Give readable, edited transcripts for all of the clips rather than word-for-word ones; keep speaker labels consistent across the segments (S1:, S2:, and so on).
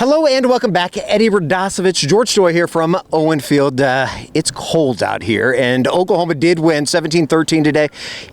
S1: Hello and welcome back. Eddie Radosevich George Stoia here from Owen Field. It's cold out here, and Oklahoma did win 17-13 today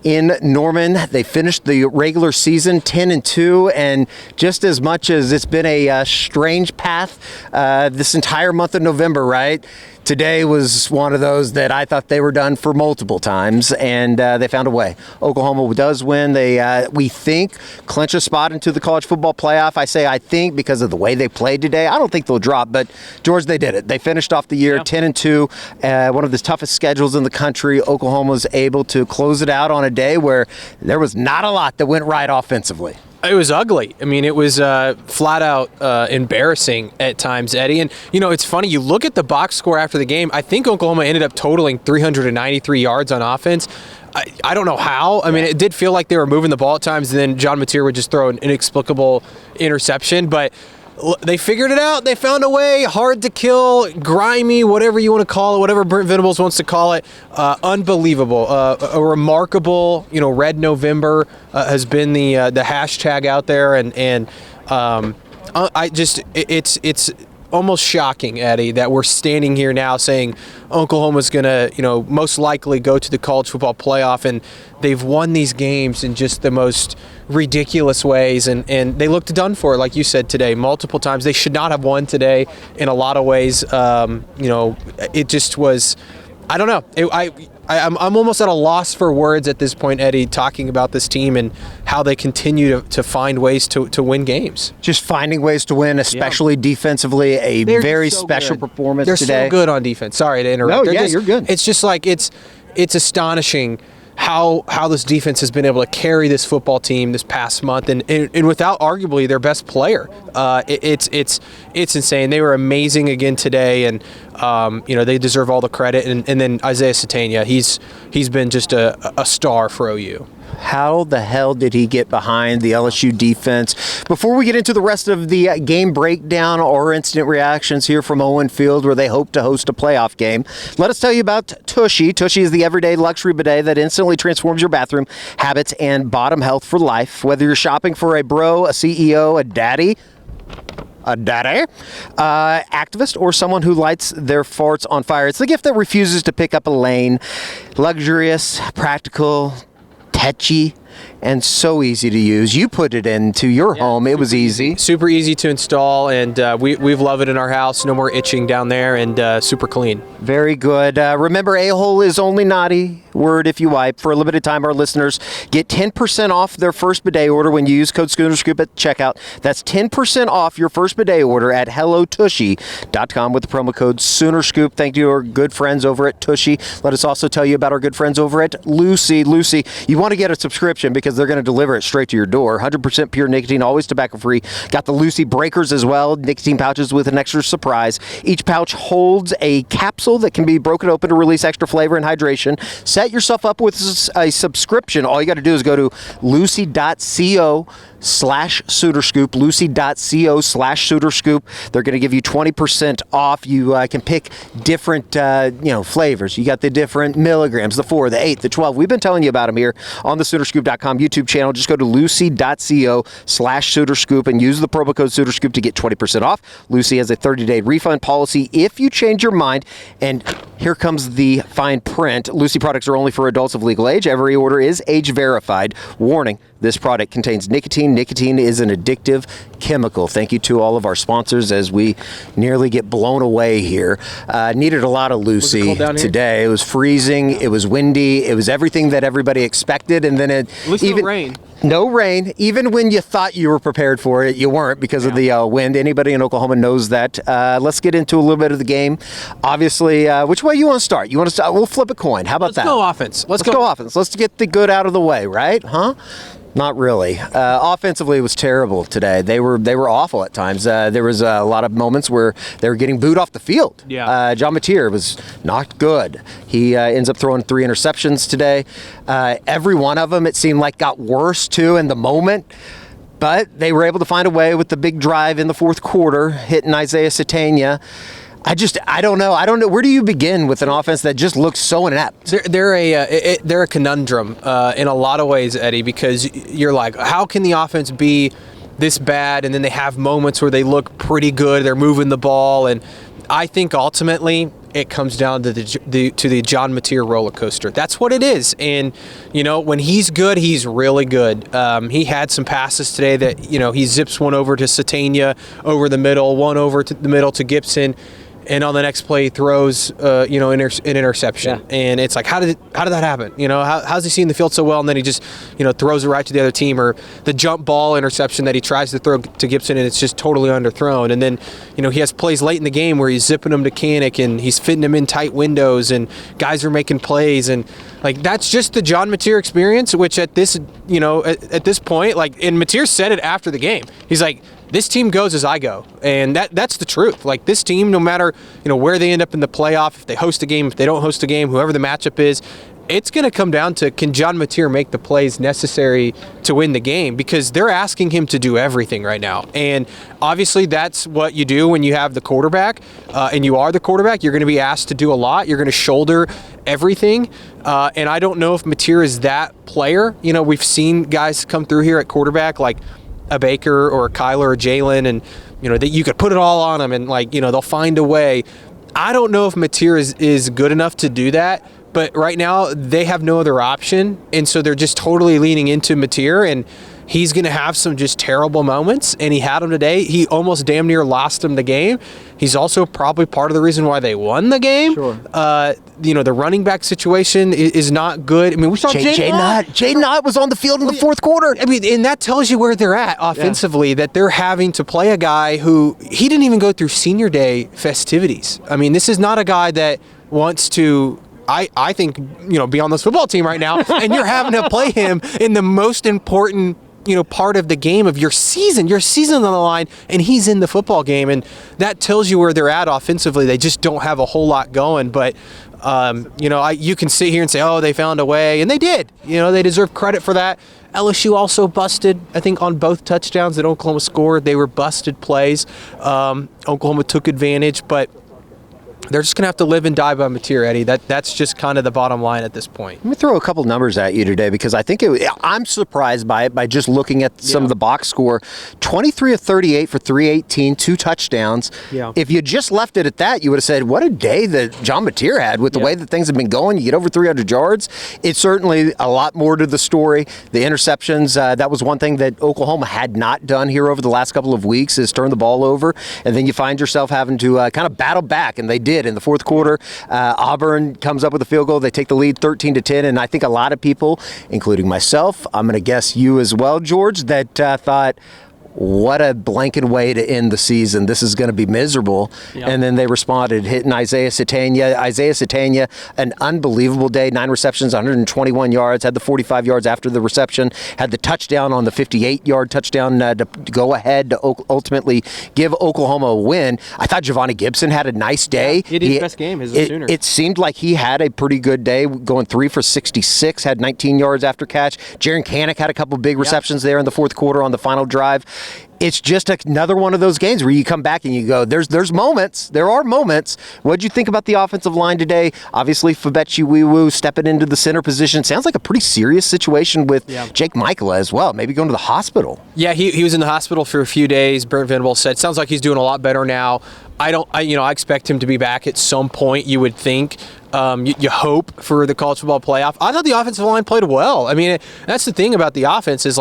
S1: in Norman. They finished the regular season 10-2, and just as much as it's been a strange path this entire month of November, right? Today was one of those that I thought they were done for multiple times, and they found a way. Oklahoma does win. They, we think, clinch a spot into the college football playoff. I say I think because of the way they played today. I don't think they'll drop, but George, they did it. They finished off the year 10-2, one of the toughest schedules in the country. Oklahoma was able to close it out on a day where there was not a lot that went right offensively.
S2: It was ugly. I mean, it was flat out embarrassing at times, Eddie. And, you know, it's funny. You look at the box score after the game. I think Oklahoma ended up totaling 393 yards on offense. I don't know how. I mean, it did feel like they were moving the ball at times, and then John Mateer would just throw an inexplicable interception. But they figured it out. They found a way. Hard to kill, grimy, whatever you want to call it, whatever Brent Venables wants to call it. Unbelievable. A remarkable, Red November has been the hashtag out there, and it's almost shocking, Eddie, that we're standing here now saying Oklahoma's going to, most likely go to the college football playoff, and they've won these games in just the most ridiculous ways, and they looked done for, like you said today, multiple times. They should not have won today in a lot of ways. It just was, I don't know. I'm almost at a loss for words at this point, Eddie, talking about this team and how they continue to find ways to win games.
S1: Just finding ways to win, especially defensively. They're very so special performance
S2: They're
S1: today.
S2: They're so good on defense. Sorry to interrupt.
S1: No, you're good.
S2: It's just like it's astonishing how this defense has been able to carry this football team this past month, and without arguably their best player. It's insane. They were amazing again today, and they deserve all the credit. And then Isaiah Satania, he's been just a star for OU.
S1: How the hell did he get behind the LSU defense? Before we get into the rest of the game breakdown or instant reactions here from Owen Field, where they hope to host a playoff game, let us tell you about Tushy. Tushy is the everyday luxury bidet that instantly transforms your bathroom habits and bottom health for life. Whether you're shopping for a bro, a CEO, a daddy, activist, or someone who lights their farts on fire, it's the gift that refuses to pick up a lane. Luxurious, practical, tetchy, and so easy to use. You put it into your home. It was easy.
S2: Super easy to install, and we've loved it in our house. No more itching down there, and super clean.
S1: Very good. Remember, a-hole is only naughty word if you wipe. For a limited time, our listeners get 10% off their first bidet order when you use code SCHOONERSCOOP at checkout. That's 10% off your first bidet order at HelloTushy.com with the promo code SoonerScoop. Thank you to our good friends over at Tushy. Let us also tell you about our good friends over at Lucy. Lucy, you want to get a subscription because they're going to deliver it straight to your door. 100% pure nicotine, always tobacco-free. Got the Lucy breakers as well, nicotine pouches with an extra surprise. Each pouch holds a capsule that can be broken open to release extra flavor and hydration. Set yourself up with a subscription. All you got to do is go to lucy.co/SoonerScoop, lucy.co/SoonerScoop. They're going to give you 20% off. You can pick different flavors. You got the different milligrams, the 4, the 8, the 12. We've been telling you about them here on the SoonerScoop.com YouTube channel. Just go to lucy.co/SoonerScoop and use the promo code SoonerScoop to get 20% off. Lucy has a 30-day refund policy if you change your mind. And here comes the fine print. Lucy products are only for adults of legal age. Every order is age verified. Warning, this product contains nicotine. Nicotine is an addictive chemical. Thank you to all of our sponsors as we nearly get blown away here. Needed a lot of Lucy today. It was freezing. It was windy. It was everything that everybody expected. And then
S2: At least no rain.
S1: No rain. Even when you thought you were prepared for it, you weren't because of the wind. Anybody in Oklahoma knows that. Let's get into a little bit of the game. Obviously, which way you want to start? You want to start? We'll flip a coin. How about that?
S2: Let's go offense.
S1: Let's go offense. Let's get the good out of the way, right? Huh? Not really. Offensively, it was terrible today. They were awful at times. There was a lot of moments where they were getting booed off the field.
S2: Yeah.
S1: John Mateer was not good. He ends up throwing 3 interceptions today. Every one of them, it seemed like, got worse, too, in the moment. But they were able to find a way with the big drive in the fourth quarter, hitting Isaiah Satania. I don't know. Where do you begin with an offense that just looks so inept?
S2: They're a conundrum in a lot of ways, Eddie, because you're like, how can the offense be this bad, and then they have moments where they look pretty good. They're moving the ball, and I think ultimately it comes down to the John Mateer roller coaster. That's what it is. And, when he's good, he's really good. He had some passes today that, he zips one over to Satania over the middle, one over to the middle to Gibson. And on the next play, he throws, an interception. Yeah. And it's like, how did that happen? How's he seeing the field so well? And then he just, throws it right to the other team, or the jump ball interception that he tries to throw to Gibson, and it's just totally underthrown. And then, he has plays late in the game where he's zipping them to Kanik, and he's fitting them in tight windows, and guys are making plays. And, that's just the John Mateer experience, which at this, at this point, and Mateer said it after the game. He's like, this team goes as I go, and that's the truth. This team, no matter where they end up in the playoff, if they host a game, if they don't host a game, whoever the matchup is, it's going to come down to, can John Mateer make the plays necessary to win the game? Because they're asking him to do everything right now, and obviously that's what you do when you have the quarterback, and you are the quarterback. You're going to be asked to do a lot. You're going to shoulder everything, and I don't know if Mateer is that player. We've seen guys come through here at quarterback like a Baker or a Kyler or Jalen, and that you could put it all on them, and they'll find a way. I don't know if Mateer is good enough to do that, but right now they have no other option, and so they're just totally leaning into Mateer, and he's going to have some just terrible moments, and he had them today. He almost damn near lost him the game. He's also probably part of the reason why they won the game.
S1: Sure.
S2: The running back situation is not good. I mean, we saw
S1: Jaden Ott was on the field in the fourth quarter.
S2: I mean, and that tells you where they're at offensively, that they're having to play a guy who, he didn't even go through senior day festivities. I mean, this is not a guy that wants to, I think, be on this football team right now, and you're having to play him in the most important part of the game of your season on the line, and he's in the football game, and that tells you where they're at offensively. They just don't have a whole lot going, but you can sit here and say, oh, they found a way, and they did. They deserve credit for that. LSU also busted, I think, on both touchdowns that Oklahoma scored. They were busted plays. Oklahoma took advantage, but they're just going to have to live and die by Mateer, Eddie. That's just kind of the bottom line at this point.
S1: Let me throw a couple numbers at you today, because I think I'm surprised by it by just looking at some of the box score. 23 of 38 for 318, 2 touchdowns. Yeah. If you just left it at that, you would have said, what a day that John Mateer had with the way that things have been going. You get over 300 yards. It's certainly a lot more to the story. The interceptions, that was one thing that Oklahoma had not done here over the last couple of weeks, is turn the ball over. And then you find yourself having to kind of battle back, and they did. In the fourth quarter, Auburn comes up with a field goal. They take the lead 13-10, and I think a lot of people, including myself, I'm going to guess you as well, George, that thought, what a blanket way to end the season. This is going to be miserable. Yep. And then they responded, hitting Isaiah Satania, an unbelievable day, 9 receptions, 121 yards, had the 45 yards after the reception, had the touchdown on the 58-yard touchdown to go ahead to ultimately give Oklahoma a win. I thought Giovanni Gibson had a nice day.
S2: He did his best game as a Sooner.
S1: It seemed like he had a pretty good day, going 3 for 66, had 19 yards after catch. Jaron Kanik had a couple big receptions there in the fourth quarter on the final drive. It's just another one of those games where you come back and you go, there's moments. There are moments. What did you think about the offensive line today? Obviously, Fabechi Wiwu stepping into the center position. Sounds like a pretty serious situation with Jake Michaela as well, maybe going to the hospital.
S2: Yeah, he was in the hospital for a few days. Brent Venables said, sounds like he's doing a lot better now. I expect him to be back at some point, you would think. You hope for the college football playoff. I thought the offensive line played well. I mean, that's the thing about the offense is,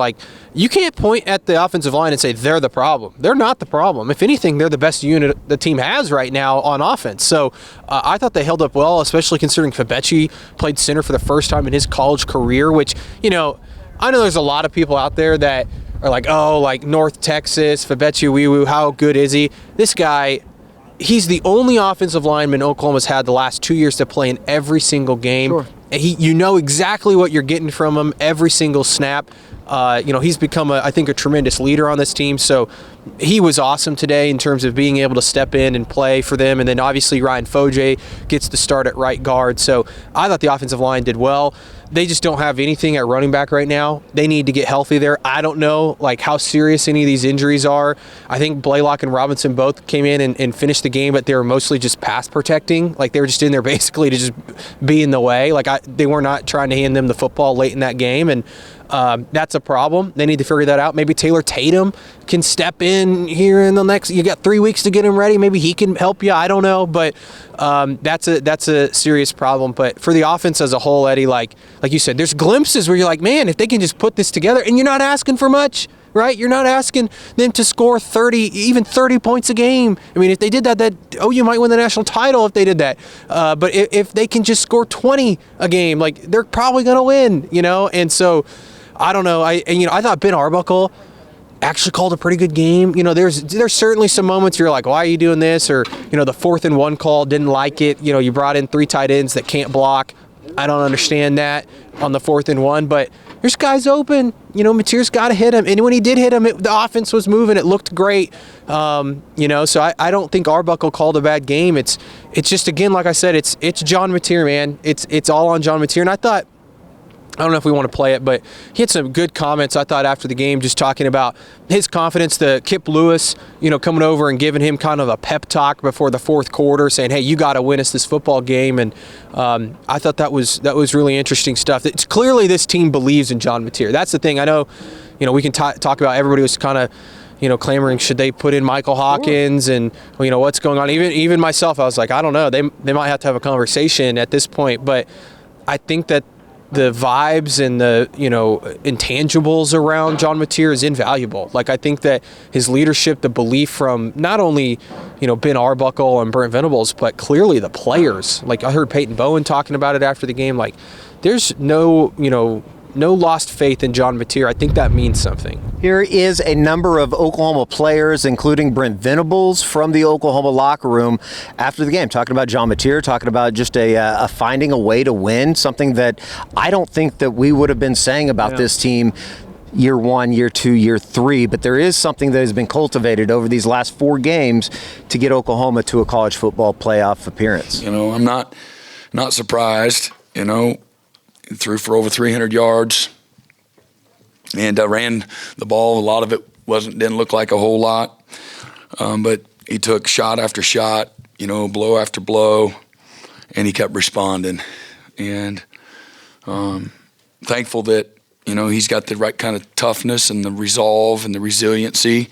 S2: you can't point at the offensive line and say they're the problem. They're not the problem. If anything, they're the best unit the team has right now on offense. So I thought they held up well, especially considering Fabechi played center for the first time in his college career, which, I know there's a lot of people out there that are like, North Texas, Fabechi Wiwu, how good is he? This guy, he's the only offensive lineman Oklahoma's had the last 2 years to play in every single game. Sure. You know exactly what you're getting from him every single snap. He's become, I think, a tremendous leader on this team. So he was awesome today in terms of being able to step in and play for them. And then obviously Ryan Foje gets the start at right guard. So I thought the offensive line did well. They just don't have anything at running back right now. They need to get healthy there. I don't know how serious any of these injuries are. I think Blaylock and Robinson both came in and finished the game, but they were mostly just pass protecting. They were just in there basically to just be in the way. They were not trying to hand them the football late in that game. And That's a problem. They need to figure that out. Maybe Taylor Tatum can step in here in the next. You got 3 weeks to get him ready. Maybe he can help you. I don't know, but that's a serious problem. But for the offense as a whole, Eddie, like you said, there's glimpses where you're like, man, if they can just put this together, and you're not asking for much. Right? You're not asking them to score 30 points a game. I mean, if they did that OU might win the national title if they did that. But if they can just score 20 a game, like, they're probably going to win, And so, I don't know. I thought Ben Arbuckle actually called a pretty good game. There's certainly some moments you're like, why are you doing this? Or, the 4th and 1 call, didn't like it. You brought in 3 tight ends that can't block. I don't understand that on the 4th and 1, but there's guys open. Mateer's got to hit him. And when he did hit him, the offense was moving. It looked great. So I don't think Arbuckle called a bad game. It's just, again, like I said, it's John Mateer, man. It's all on John Mateer. And I don't know if we want to play it, but he had some good comments, I thought, after the game, just talking about his confidence. The Kip Lewis, coming over and giving him kind of a pep talk before the 4th quarter, saying, hey, you got to win us this football game. And I thought that was really interesting stuff. It's clearly this team believes in John Mateer. That's the thing. I know, we can talk about everybody was kind of, clamoring, should they put in Michael Hawkins and, what's going on. Even myself, I was like, I don't know. They might have to have a conversation at this point. But I think that the vibes and the, intangibles around John Mateer is invaluable. Like, I think that his leadership, the belief from not only, Ben Arbuckle and Brent Venables, but clearly the players. Like, I heard Peyton Bowen talking about it after the game. Like, there's no lost faith in John Mateer. I think that means something.
S1: Here is a number of Oklahoma players, including Brent Venables, from the Oklahoma locker room after the game, talking about John Mateer, talking about just a finding a way to win, something that I don't think that we would have been saying about this team year 1, year 2, year 3, but there is something that has been cultivated over these last 4 games to get Oklahoma to a college football playoff appearance.
S3: I'm not surprised, threw for over 300 yards, and ran the ball. A lot of it didn't look like a whole lot, but he took shot after shot, blow after blow, and he kept responding. And thankful that he's got the right kind of toughness and the resolve and the resiliency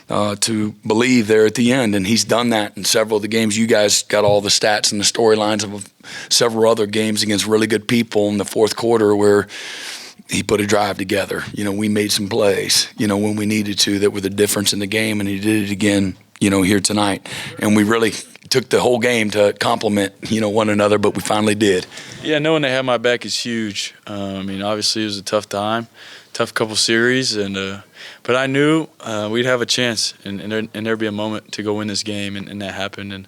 S3: to believe there at the end. And he's done that in several of the games. You guys got all the stats and the storylines of several other games against really good people in the 4th quarter where he put a drive together. We made some plays, when we needed to, that were the difference in the game, and he did it again, here tonight. And we really took the whole game to compliment, one another, but we finally did.
S4: Yeah, knowing they had my back is huge. Obviously it was a tough time, tough couple series, and but I knew we'd have a chance, and there'd be a moment to go win this game, and that happened. And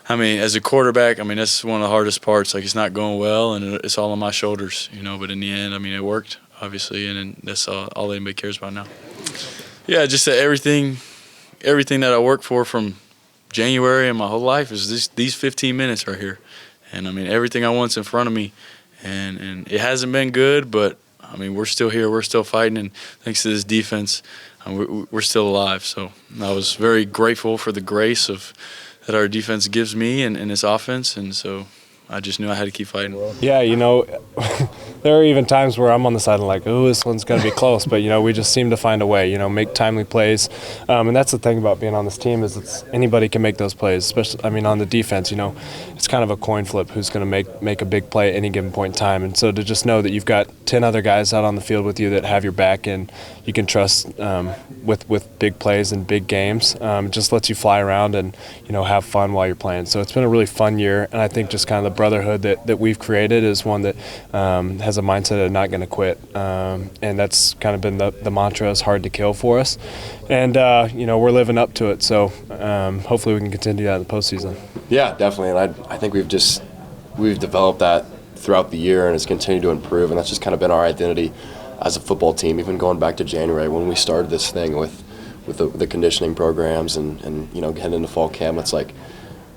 S4: as a quarterback, that's one of the hardest parts. Like, it's not going well, and it's all on my shoulders, But in the end, it worked, obviously, and that's all anybody cares about now. Yeah, just that everything that I worked for from January and my whole life is these 15 minutes right here. And, everything I want's in front of me. And it hasn't been good, but, we're still here. We're still fighting. And thanks to this defense, we're still alive. So I was very grateful for the grace that our defense gives me and this offense. And so I just knew I had to keep fighting.
S5: Yeah, there are even times where I'm on the sideline like, oh, this one's going to be close. But, we just seem to find a way, make timely plays. And that's the thing about being on this team is anybody can make those plays, especially, on the defense, it's kind of a coin flip who's going to make a big play at any given point in time. And so to just know that you've got 10 other guys out on the field with you that have your back and you can trust with big plays and big games, just lets you fly around and, have fun while you're playing. So it's been a really fun year. And I think just kind of the brotherhood that we've created is one that has a mindset of not going to quit, and that's kind of been the mantra, is hard to kill for us, and we're living up to it, so hopefully we can continue that in the postseason.
S6: Yeah, definitely, and I think we've developed that throughout the year, and it's continued to improve, and that's just kind of been our identity as a football team, even going back to January when we started this thing with the conditioning programs and heading into fall camp. It's like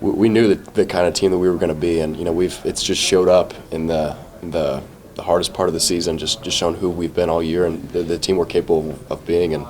S6: we knew the kind of team that we were going to be, and it's just showed up in the hardest part of the season, just shown who we've been all year and the team we're capable of being, and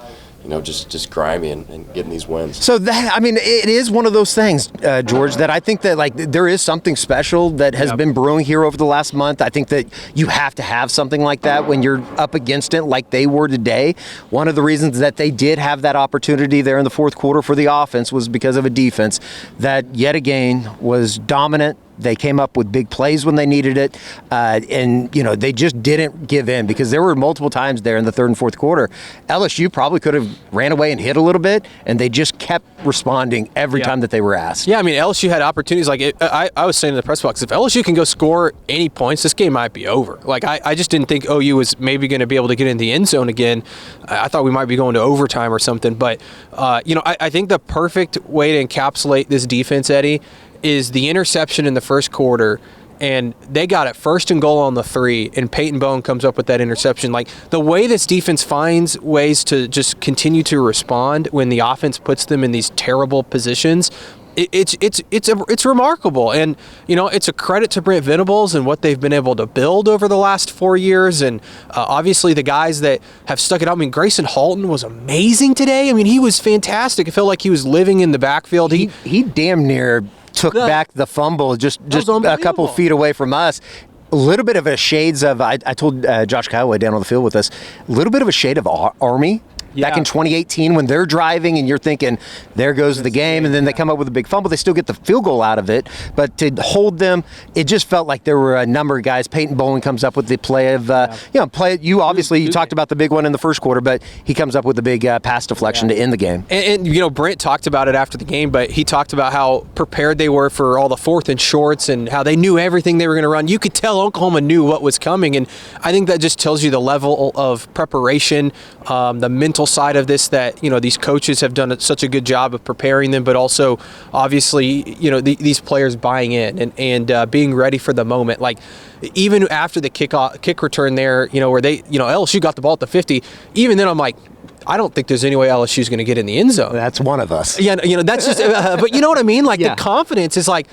S6: just grimy and getting these wins.
S1: So that, I mean, it is one of those things, George, that I think that like there is something special that has been brewing here over the last month. I think that you have to have something like that when you're up against it like they were today. One of the reasons that they did have that opportunity there in the fourth quarter for the offense was because of a defense that yet again was dominant. They came up with big plays when they needed it, and they just didn't give in, because there were multiple times there in the third and fourth quarter LSU probably could have ran away and hit a little bit, and they just kept responding every time that they were asked.
S2: Yeah, I mean, LSU had opportunities. I was saying in the press box, if LSU can go score any points, this game might be over. Like, I just didn't think OU was maybe going to be able to get in the end zone again. I thought we might be going to overtime or something. But, I think the perfect way to encapsulate this defense, Eddie, is the interception in the first quarter, and they got it first and goal on the 3, and Peyton Bowen comes up with that interception. Like, the way this defense finds ways to just continue to respond when the offense puts them in these terrible positions, it's remarkable. And it's a credit to Brent Venables and what they've been able to build over the last 4 years, and obviously the guys that have stuck it out. I mean, Grayson Halton was amazing today. I mean, he was fantastic. It felt like he was living in the backfield.
S1: He damn near took back the fumble just a couple feet away from us. A little bit of a shades of, I told Josh Callaway down on the field with us, a little bit of a shade of Army. Back in 2018 when they're driving and you're thinking, there goes the game, and then they come up with a big fumble. They still get the field goal out of it, but to hold them, it just felt like there were a number of guys. Peyton Bowen comes up with the play of, you talked about the big one in the first quarter, but he comes up with the big pass deflection to end the game.
S2: And Brent talked about it after the game, but he talked about how prepared they were for all the fourth and shorts and how they knew everything they were going to run. You could tell Oklahoma knew what was coming, and I think that just tells you the level of preparation, the mental side of this, that these coaches have done such a good job of preparing them, but also obviously these players buying in and being ready for the moment. Like, even after the kick return there, where they LSU got the ball at the 50, even then I'm like, I don't think there's any way LSU's going to get in the end zone.
S1: That's one of us.
S2: Yeah, that's just but you know what I mean? Like, the confidence is like,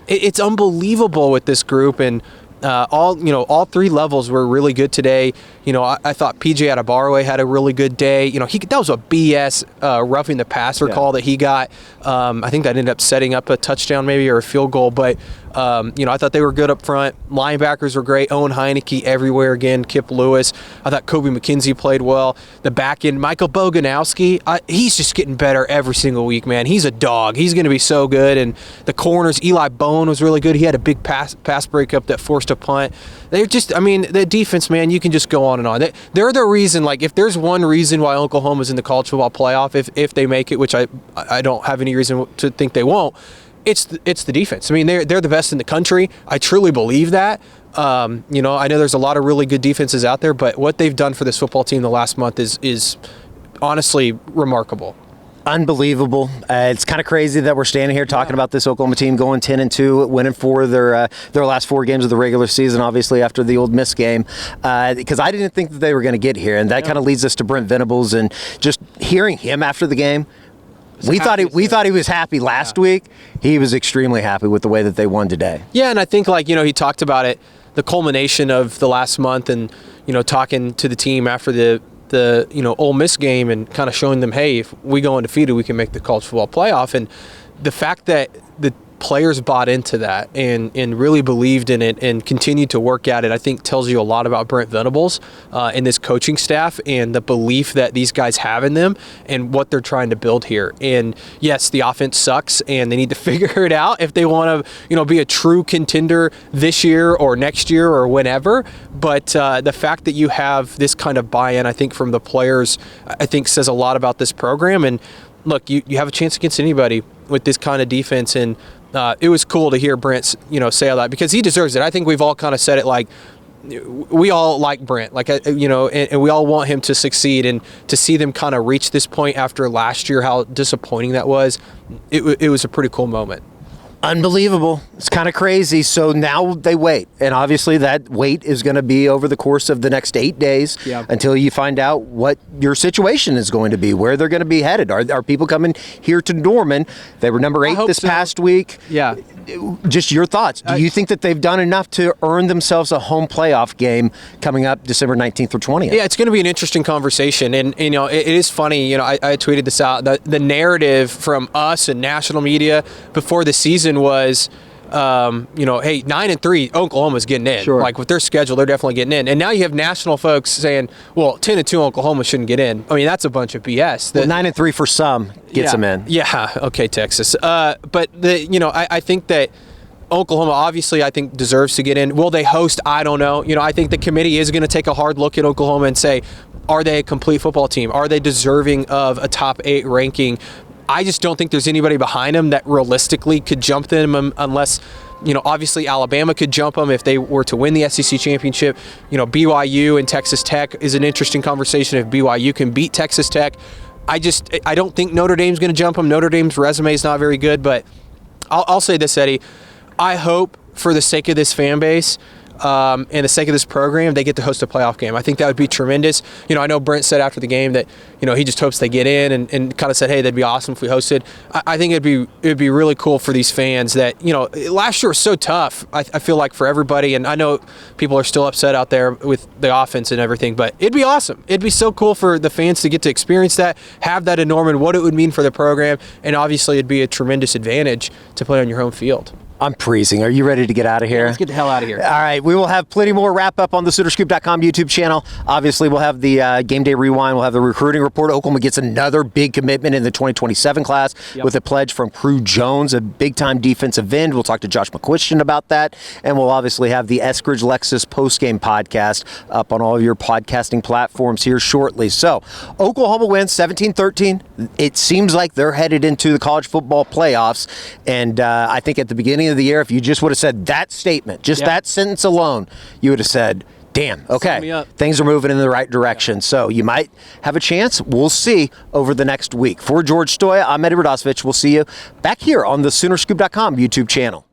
S2: it's unbelievable with this group. And all 3 levels were really good today. I thought PJ Adebawore had a really good day. That was a BS roughing the passer call that he got. I think that ended up setting up a touchdown maybe, or a field goal. But I thought they were good up front. Linebackers were great. Owen Heineke everywhere again. Kip Lewis. I thought Kobe McKenzie played well. The back end, Michael Boganowski, he's just getting better every single week, man. He's a dog. He's going to be so good. And the corners, Eli Bowen was really good. He had a big pass breakup that forced a punt. They're just, the defense, man, you can just go on and on. They're the reason, like, if there's one reason why Oklahoma's in the college football playoff, if they make it, which I don't have any reason to think they won't, it's the defense. They're the best in the country. I truly believe that. I know there's a lot of really good defenses out there, but what they've done for this football team the last month is honestly remarkable.
S1: Unbelievable. It's kind of crazy that we're standing here talking about this Oklahoma team going 10-2, winning 4 of their last 4 games of the regular season, obviously after the Ole Miss game, because I didn't think that they were going to get here. And that kind of leads us to Brent Venables, and just hearing him after the game. We thought he was happy last week. He was extremely happy with the way that they won today.
S2: Yeah, and I think, he talked about it, the culmination of the last month, and talking to the team after the Ole Miss game, and kind of showing them, hey, if we go undefeated, we can make the college football playoff. And the fact that the players bought into that and really believed in it and continued to work at it, I think tells you a lot about Brent Venables and this coaching staff, and the belief that these guys have in them and what they're trying to build here. And yes, the offense sucks, and they need to figure it out if they want to be a true contender this year or next year or whenever. But the fact that you have this kind of buy-in, I think, from the players, I think says a lot about this program. And look, you have a chance against anybody with this kind of defense, and it was cool to hear Brent, say all that, because he deserves it. I think we've all kind of said it, like, we all like Brent, like, and we all want him to succeed, and to see them kind of reach this point after last year, how disappointing that was, it was a pretty cool moment.
S1: Unbelievable. It's kind of crazy. So now they wait. And obviously that wait is going to be over the course of the next 8 days until you find out what your situation is going to be, where they're going to be headed. Are people coming here to Norman? They were number 8 this past week.
S2: Yeah.
S1: Just your thoughts. Do you think that they've done enough to earn themselves a home playoff game coming up December 19th or 20th?
S2: Yeah, it's going to be an interesting conversation. And you know, it is funny. You know, I tweeted this out. The narrative from us and national media before the season was, you know, hey, 9-3, Oklahoma's getting in.
S1: Sure.
S2: Like with their schedule, they're definitely getting in. And now you have national folks saying, well, 10-2, Oklahoma shouldn't get in. I mean, that's a bunch of BS.
S1: Well, 9-3 for some gets them in.
S2: Yeah. Okay, Texas. But you know, I think that Oklahoma obviously I think deserves to get in. Will they host? I don't know. You know, I think the committee is going to take a hard look at Oklahoma and say, are they a complete football team? Are they deserving of a top 8 ranking? I just don't think there's anybody behind them that realistically could jump them unless, you know, obviously Alabama could jump them if they were to win the SEC championship. You know, BYU and Texas Tech is an interesting conversation if BYU can beat Texas Tech. I don't think Notre Dame's going to jump them. Notre Dame's resume is not very good, but I'll say this, Eddie. I hope for the sake of this fan base and the sake of this program, they get to host a playoff game. I think that would be tremendous. You know, I know Brent said after the game that, you know, he just hopes they get in and kind of said, hey, that'd be awesome if we hosted. I think it'd be really cool for these fans that, you know, last year was so tough, I feel like, for everybody. And I know people are still upset out there with the offense and everything, but it'd be awesome. It'd be so cool for the fans to get to experience that, have that in Norman, what it would mean for the program. And obviously it'd be a tremendous advantage to play on your home field.
S1: I'm freezing. Are you ready to get out of here?
S2: Let's get the hell out of here.
S1: All right. We will have plenty more wrap up on the SoonerScoop.com YouTube channel. Obviously, we'll have the Game Day Rewind. We'll have the recruiting report. Oklahoma gets another big commitment in the 2027 class with a pledge from Crew Jones, a big-time defensive end. We'll talk to Josh McQuistion about that. And we'll obviously have the Eskridge Lexus postgame podcast up on all of your podcasting platforms here shortly. So, Oklahoma wins 17-13. It seems like they're headed into the college football playoffs. And I think at the beginning of the year, if you just would have said that statement, just that sentence alone, you would have said, damn, okay, things are moving in the right direction. So you might have a chance. We'll see over the next week. For George Stoia, I'm Eddie Radosevich. We'll see you back here on the SoonerScoop.com YouTube channel.